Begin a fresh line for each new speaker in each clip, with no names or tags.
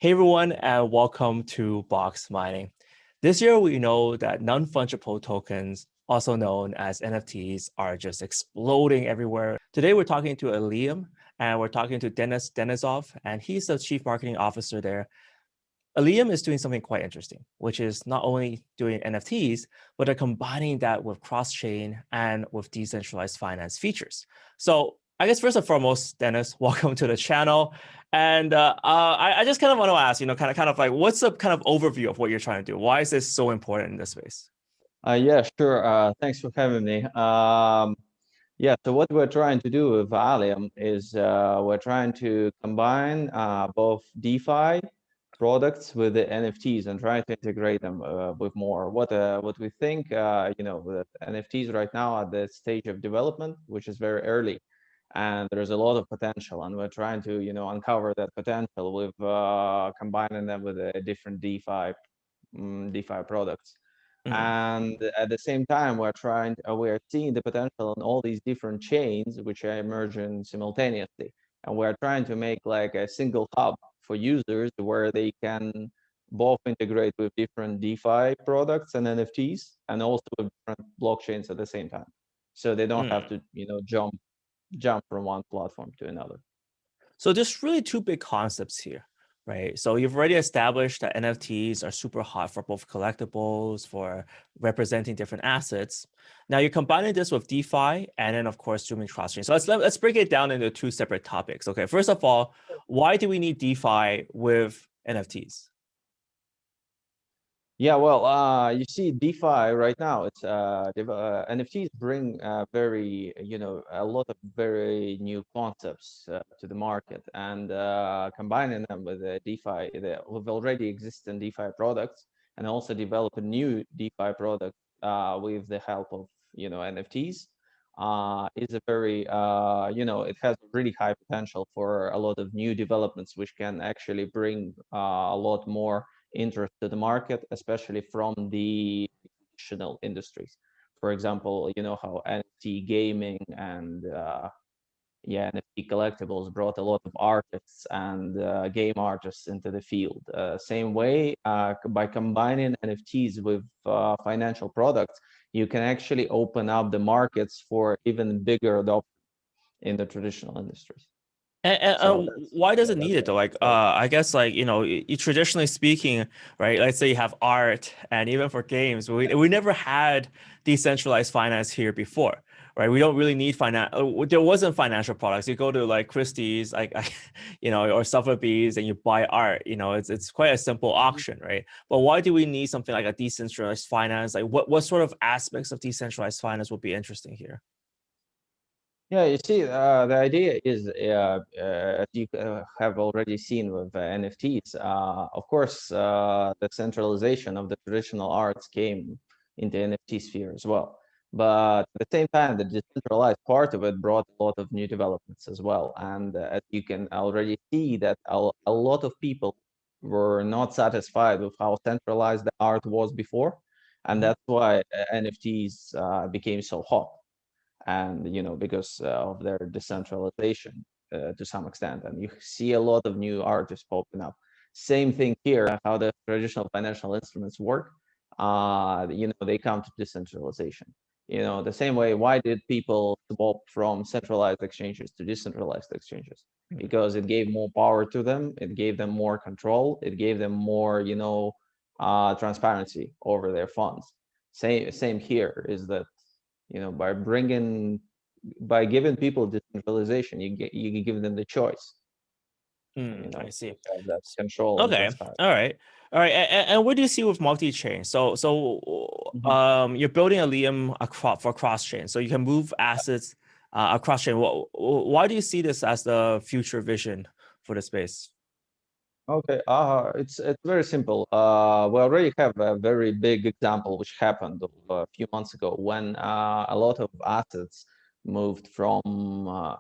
Hey everyone, and welcome to Box Mining. This year, we know that non-fungible tokens, also known as NFTs, are just exploding everywhere. Today, we're talking to Aliyum, and we're talking to Denis Denisov, and he's the chief marketing officer there. Aliyum is doing something quite interesting, which is not only doing NFTs, but they're combining that with cross-chain and with decentralized finance features. So I guess first and foremost, Denis, welcome to the channel. And I just kind of want to ask, kind of like, what's the kind of overview of what you're trying to do? Why is this so important in this space?
Yeah, sure. Thanks for having me. Yeah, so what we're trying to do with Allium is we're trying to combine both DeFi products with the NFTs and try to integrate them with more. What we think, with NFTs right now at the stage of development, which is very early, and there's a lot of potential, and we're trying to, uncover that potential with combining them with different DeFi products.
Mhm.
And at the same time, we're seeing the potential in all these different chains which are emerging simultaneously. And we're trying to make like a single hub for users where they can both integrate with different DeFi products and NFTs and also with different blockchains at the same time. So they don't have
Mm.
to, jump from one platform to another.
So there's really two big concepts here, right? So you've already established that NFTs are super hot for both collectibles, for representing different assets. Now you're combining this with DeFi and then of course doing cross-chain. So let's break it down into two separate topics. Okay, first of all, why do we need DeFi with NFTs?
Yeah, well, you see, DeFi right now, NFTs bring a lot of very new concepts to the market, and combining them with with already existing DeFi products, and also develop a new DeFi product with the help of NFTs, is a very it has really high potential for a lot of new developments, which can actually bring a lot more interest to the market, especially from the traditional industries. For example, you know how NFT gaming and NFT collectibles brought a lot of artists and game artists into the field. Same way, by combining NFTs with financial products, you can actually open up the markets for even bigger adoption in the traditional industries.
And,
So that's
why does
yeah,
it need
that's
it though? Like,
what.
I guess like, traditionally speaking, right? Let's say you have art and even for games, we never had decentralized finance here before, right? We don't really need finance. There wasn't financial products. You go to like Christie's, like, or Sotheby's and you buy art, it's quite a simple auction, right? But why do we need something like a decentralized finance? Like what sort of aspects of decentralized finance would be interesting here?
Yeah, you see, the idea is, as you have already seen with NFTs, of course, the centralization of the traditional arts came in the NFT sphere as well. But at the same time, the decentralized part of it brought a lot of new developments as well. And as you can already see that a lot of people were not satisfied with how centralized the art was before. And
Mhm.
that's why NFTs became so hot, and because of their decentralization to some extent, and you see a lot of new artists popping up. Same thing here, how the traditional financial instruments work. They come to decentralization. The same way, why did people swap from centralized exchanges to decentralized exchanges? Because it gave more power to them, it gave them more control, it gave them more transparency over their funds. Same here is that by giving people decentralization, you give them the choice,
I see.
to have that control and
Okay.
transparency.
All right. And what do you see with multi-chain?
Mhm.
You're building a Liam for cross-chain, so you can move assets across chain. Why do you see this as the future vision for the space?
Okay, it's very simple. We already have a very big example which happened a few months ago when a lot of assets moved from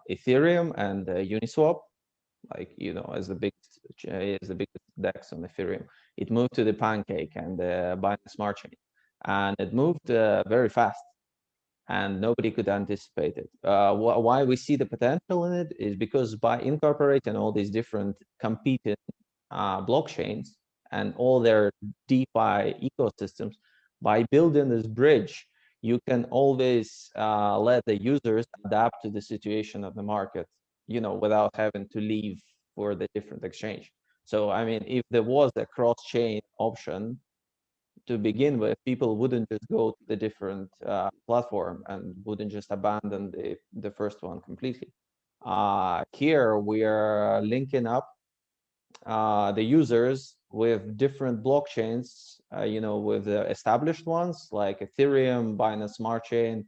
Ethereum and Uniswap, like as the biggest DEX on Ethereum. It moved to the Pancake and the Binance Smart Chain, and it moved very fast, and nobody could anticipate it. Why we see the potential in it is because by incorporating all these different competing blockchains and all their DeFi ecosystems, by building this bridge, you can always let the users adapt to the situation of the market, without having to leave for the different exchange. So, I mean, if there was a cross-chain option to begin with, people wouldn't just go to the different platform and wouldn't just abandon the first one completely. Here we are linking up the users with different blockchains, with the established ones like Ethereum, Binance Smart Chain,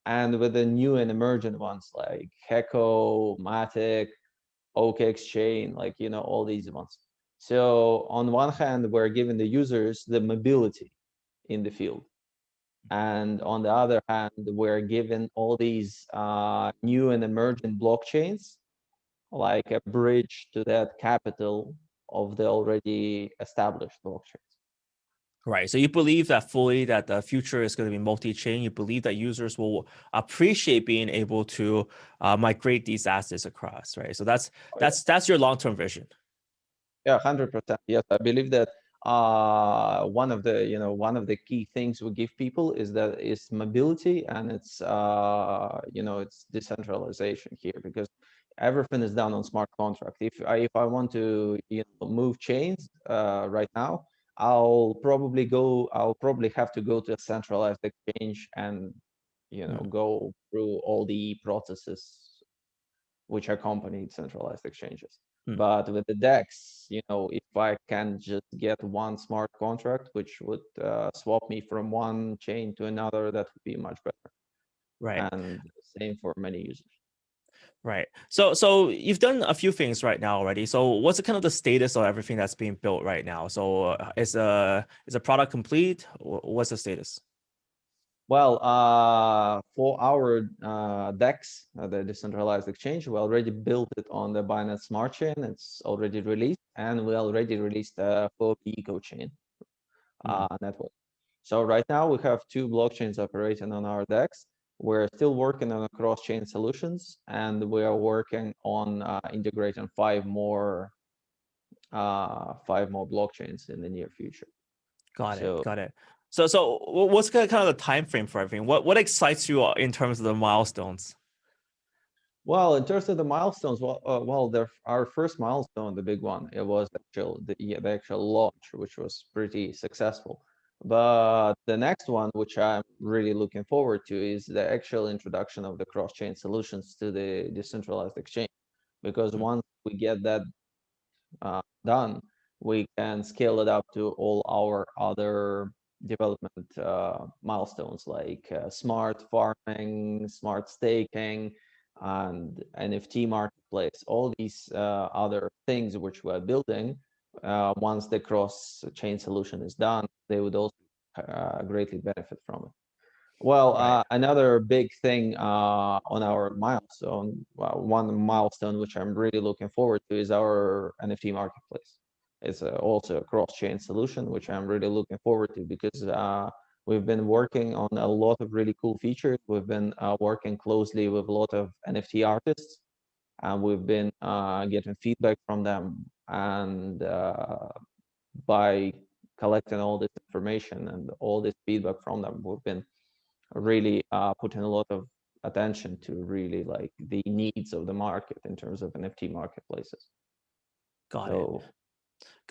and with the new and emergent ones like Heco, Matic, OKX Chain, like, all these ones. So on one hand, we're giving the users the mobility in the field. And on the other hand, we're given all these new and emerging blockchains like a bridge to that capital of the already established blockchains.
Right. So you believe that fully that the future is going to be multi-chain. You believe that users will appreciate being able to migrate these assets across, right? So that's your long-term vision.
Yeah, 100%. Yes, I believe that one of the key things we give people is mobility, and it's decentralization here, because everything is done on smart contract. If I want to move chains right now, I'll probably have to go to a centralized exchange and go through all the processes which accompany centralized exchanges. But with the DEX, if I can just get one smart contract, which would swap me from one chain to another, that would be much better.
Right.
And same for many users.
Right. So you've done a few things right now already. So what's the kind of the status of everything that's being built right now? So is a product complete? What's the status?
Well, for our DEX, the decentralized exchange, we already built it on the Binance Smart Chain. It's already released, and we already released a FOB Eco Chain network. So right now we have two blockchains operating on our DEX. We're still working on cross-chain solutions, and we are working on integrating five more blockchains in the near future.
Got
So,
it. So what's kind of the time frame for everything? What excites you in terms of the milestones?
well, in terms of the milestones, our first milestone, the big one, it was the actual launch, which was pretty successful. But the next one, which I'm really looking forward to, is the actual introduction of the cross-chain solutions to the decentralized exchange. Because once we get that done, we can scale it up to all our other development milestones like smart farming, smart staking, and NFT marketplace. All these other things which we're building, once the cross-chain solution is done, they would also greatly benefit from it. Well, another big thing on our milestone, one milestone which I'm really looking forward to, is our NFT marketplace. It's also a cross-chain solution, which I'm really looking forward to, because we've been working on a lot of really cool features. We've been working closely with a lot of NFT artists, and we've been getting feedback from them. And by collecting all this information and all this feedback from them, we've been really putting a lot of attention to really like the needs of the market in terms of NFT marketplaces.
Got it.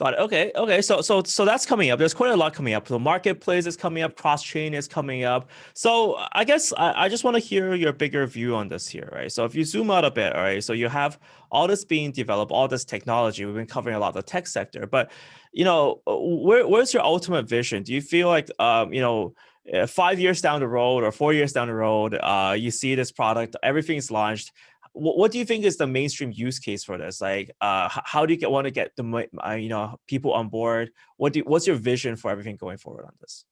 Okay. So that's coming up. There's quite a lot coming up. The marketplace is coming up. Cross chain is coming up. So I guess I just want to hear your bigger view on this here, right? So if you zoom out a bit, all right. So you have all this being developed, all this technology. We've been covering a lot of the tech sector, but where's your ultimate vision? Do you feel like 5 years down the road or 4 years down the road, you see this product, everything's launched? What do you think is the mainstream use case for this? Like, how do you want to get the people on board? What's your vision for everything going forward on this?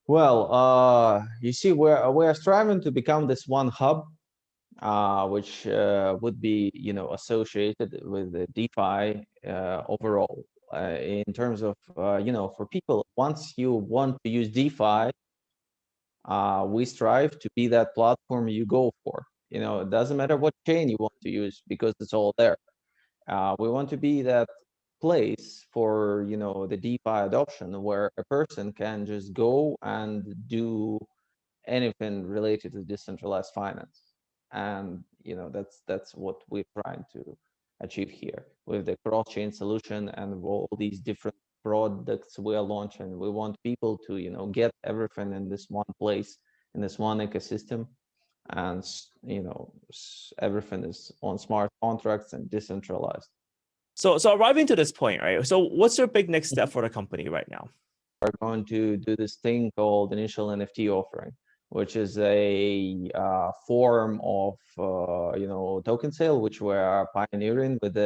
Well, you see, we're striving to become this one hub, which would be associated with the DeFi overall. In terms of for people, once you want to use DeFi, we strive to be that platform you go for. It doesn't matter what chain you want to use, because it's all there. We want to be that place for the DeFi adoption where a person can just go and do anything related to decentralized finance. And that's what we're trying to achieve here with the cross-chain solution and all these different products we are launching. We want people to get everything in this one place, in this one ecosystem, and everything is on smart contracts and decentralized.
So arriving to this point, right? So what's your big next step for the company right now?
We're going to do this thing called initial NFT offering, which is a form of token sale, which we are pioneering with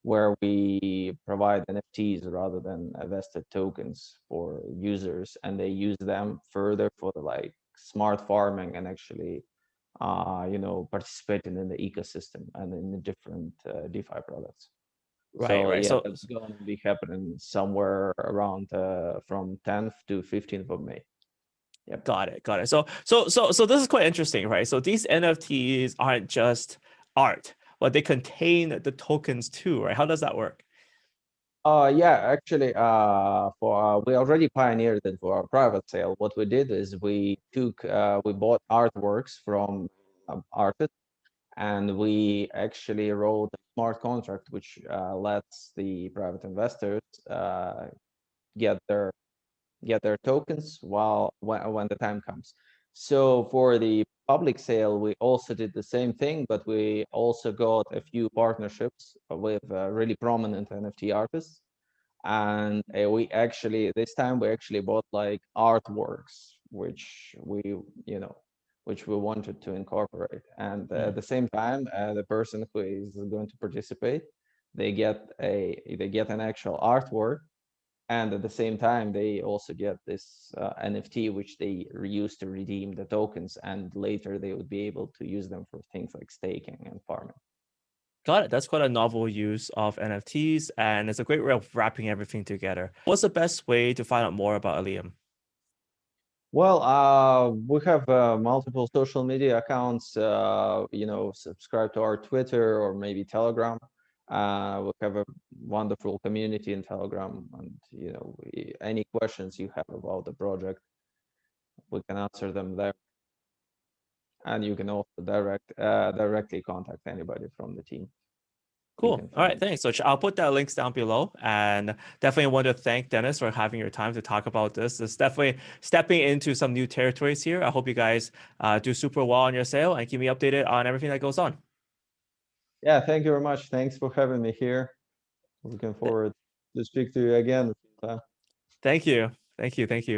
where we provide NFTs rather than vested tokens for users, and they use them further for like smart farming and actually participating in the ecosystem and in the different DeFi products.
Right,
So
right.
yeah,
So
that's going to be happening somewhere around from 10th to 15th of May. Yep.
got it, got it. So this is quite interesting, right? So these NFTs aren't just art, but they contain the tokens too, right? How does that work?
Yeah, actually, for we already pioneered it for our private sale. What we did is we bought artworks from artists, and we actually wrote a smart contract which lets the private investors get their tokens when the time comes. So for the public sale, we also did the same thing, but we also got a few partnerships with really prominent NFT artists. And this time we actually bought like artworks, which we wanted to incorporate. And at the same time, the person who is going to participate, they get an actual artwork, and at the same time they also get this NFT which they use to redeem the tokens, and later they would be able to use them for things like staking and farming.
Got it. That's quite a novel use of NFTs, and it's a great way of wrapping everything together. What's the best way to find out more about Allium?
Well, we have multiple social media accounts. Subscribe to our Twitter or maybe Telegram. We have a wonderful community in Telegram, and any questions you have about the project, we can answer them there. And you can also directly contact anybody from the team.
Cool. All right, thanks. So I'll put that links down below, and definitely want to thank Dennis for having your time to talk about this. It's definitely stepping into some new territories here. I hope you guys do super well on your sale and keep me updated on everything that goes on.
Yeah, thank you very much. Thanks for having me here. Looking forward to speak to you again.
Thank you. Thank you. Thank you.